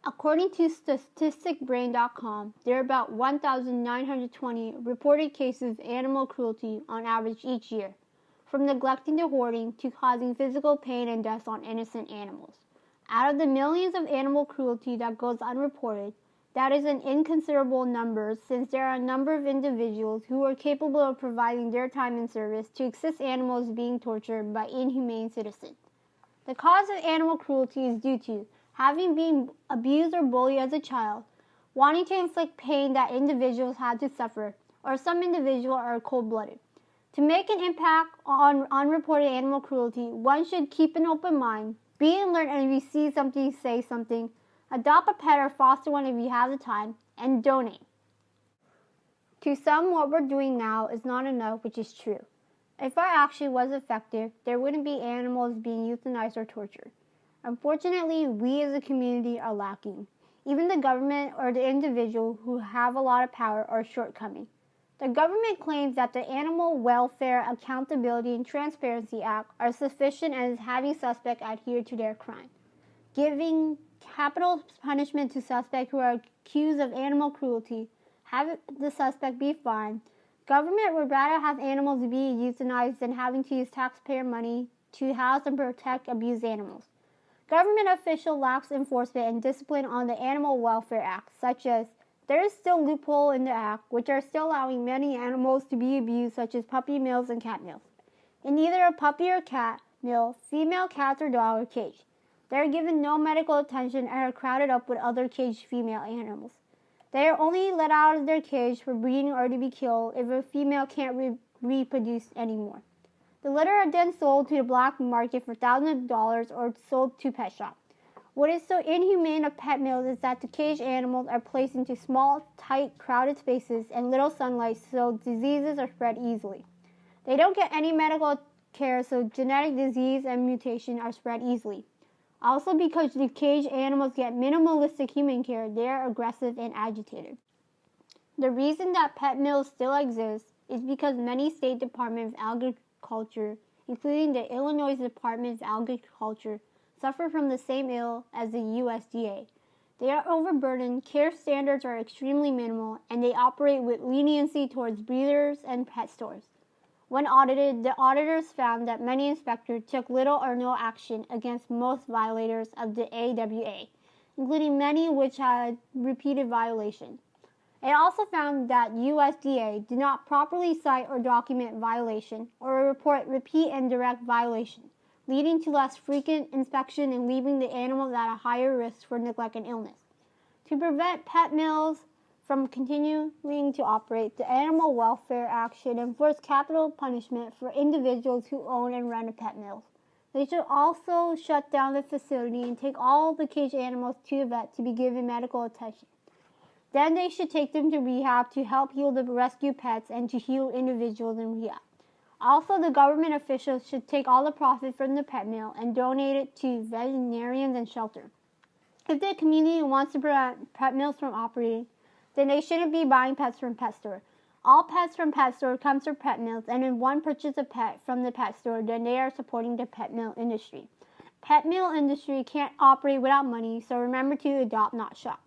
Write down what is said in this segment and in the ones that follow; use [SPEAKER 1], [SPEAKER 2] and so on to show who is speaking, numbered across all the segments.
[SPEAKER 1] According to statisticbrain.com, there are about 1,920 reported cases of animal cruelty on average each year, from neglecting to hoarding to causing physical pain and deaths on innocent animals. Out of the millions of animal cruelty that goes unreported, that is an inconsiderable number, since there are a number of individuals who are capable of providing their time and service to assist animals being tortured by inhumane citizens. The cause of animal cruelty is due to having been abused or bullied as a child, wanting to inflict pain that individuals had to suffer, or some individuals are cold-blooded. To make an impact on unreported animal cruelty, one should keep an open mind, be alert, and if you see something, say something. Adopt a pet or foster one if you have the time, and donate. To some, what we're doing now is not enough, which is true. If our action was effective, there wouldn't be animals being euthanized or tortured. Unfortunately, we as a community are lacking. Even the government or the individual who have a lot of power are shortcoming. The government claims that the Animal Welfare Accountability and Transparency Act are sufficient and is having suspects adhere to their crime, giving capital punishment to suspects who are accused of animal cruelty, have the suspect be fined. Government would rather have animals be euthanized than having to use taxpayer money to house and protect abused animals. Government officials lack enforcement and discipline on the Animal Welfare Act, such as there is still loophole in the act which are still allowing many animals to be abused, such as puppy mills and cat mills. In either a puppy or cat mill, female cats or dogs are caged. They are given no medical attention and are crowded up with other caged female animals. They are only let out of their cage for breeding or to be killed if a female can't reproduce anymore. The litter are then sold to the black market for thousands of dollars or sold to pet shops. What is so inhumane of pet mills is that the caged animals are placed into small, tight, crowded spaces and little sunlight, so diseases are spread easily. They don't get any medical care, so genetic disease and mutation are spread easily. Also, because the caged animals get minimalistic human care, they are aggressive and agitated. The reason that pet mills still exist is because many state departments of agriculture, including the Illinois Department of Agriculture, suffer from the same ill as the USDA. They are overburdened, care standards are extremely minimal, and they operate with leniency towards breeders and pet stores. When audited, the auditors found that many inspectors took little or no action against most violators of the AWA, including many which had repeated violations. It also found that USDA did not properly cite or document violation or report repeat and direct violation, leading to less frequent inspection and leaving the animals at a higher risk for neglect and illness. To prevent pet mills from continuing to operate, the Animal Welfare Act should enforce capital punishment for individuals who own and run a pet mill. They should also shut down the facility and take all the caged animals to a vet to be given medical attention. Then they should take them to rehab to help heal the rescued pets and to heal individuals in rehab. Also, the government officials should take all the profit from the pet mill and donate it to veterinarians and shelters. If the community wants to prevent pet mills from operating, then they shouldn't be buying pets from pet store. All pets from pet store comes from pet mills, and if one purchases a pet from the pet store, then they are supporting the pet mill industry. Pet mill industry can't operate without money, so remember to adopt, not shop.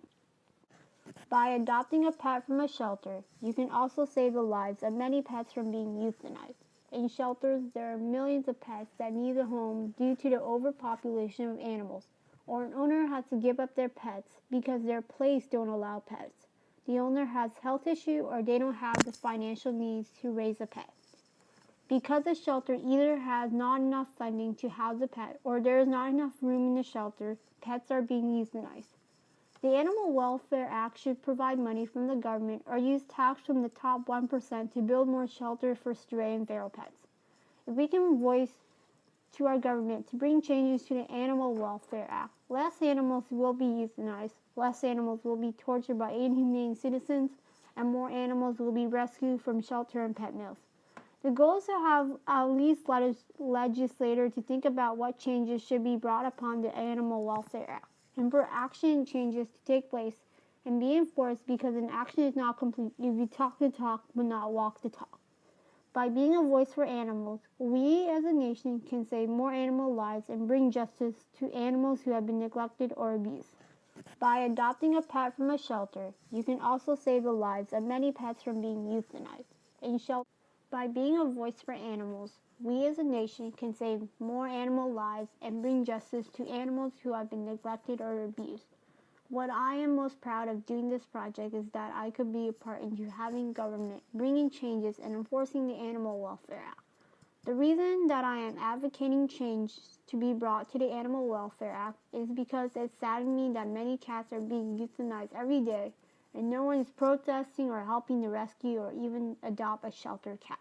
[SPEAKER 1] By adopting a pet from a shelter, you can also save the lives of many pets from being euthanized. In shelters, there are millions of pets that need a home due to the overpopulation of animals, or an owner has to give up their pets because their place don't allow pets. The owner has health issue or they don't have the financial needs to raise a pet. Because the shelter either has not enough funding to house a pet or there is not enough room in the shelter, pets are being euthanized. The Animal Welfare Act should provide money from the government or use tax from the top 1% to build more shelters for stray and feral pets. If we can voice to our government to bring changes to the Animal Welfare Act, less animals will be euthanized, less animals will be tortured by inhumane citizens, and more animals will be rescued from shelter and pet mills. The goal is to have at least legislators to think about what changes should be brought upon the Animal Welfare Act, and for action changes to take place and be enforced, because an action is not complete if you talk the talk but not walk the talk. By being a voice for animals, we as a nation can save more animal lives and bring justice to animals who have been neglected or abused. By adopting a pet from a shelter, you can also save the lives of many pets from being euthanized. By being a voice for animals, we as a nation can save more animal lives and bring justice to animals who have been neglected or abused. What I am most proud of doing this project is that I could be a part into having government bringing changes and enforcing the Animal Welfare Act. The reason that I am advocating change to be brought to the Animal Welfare Act is because it saddens me that many cats are being euthanized every day and no one is protesting or helping to rescue or even adopt a shelter cat.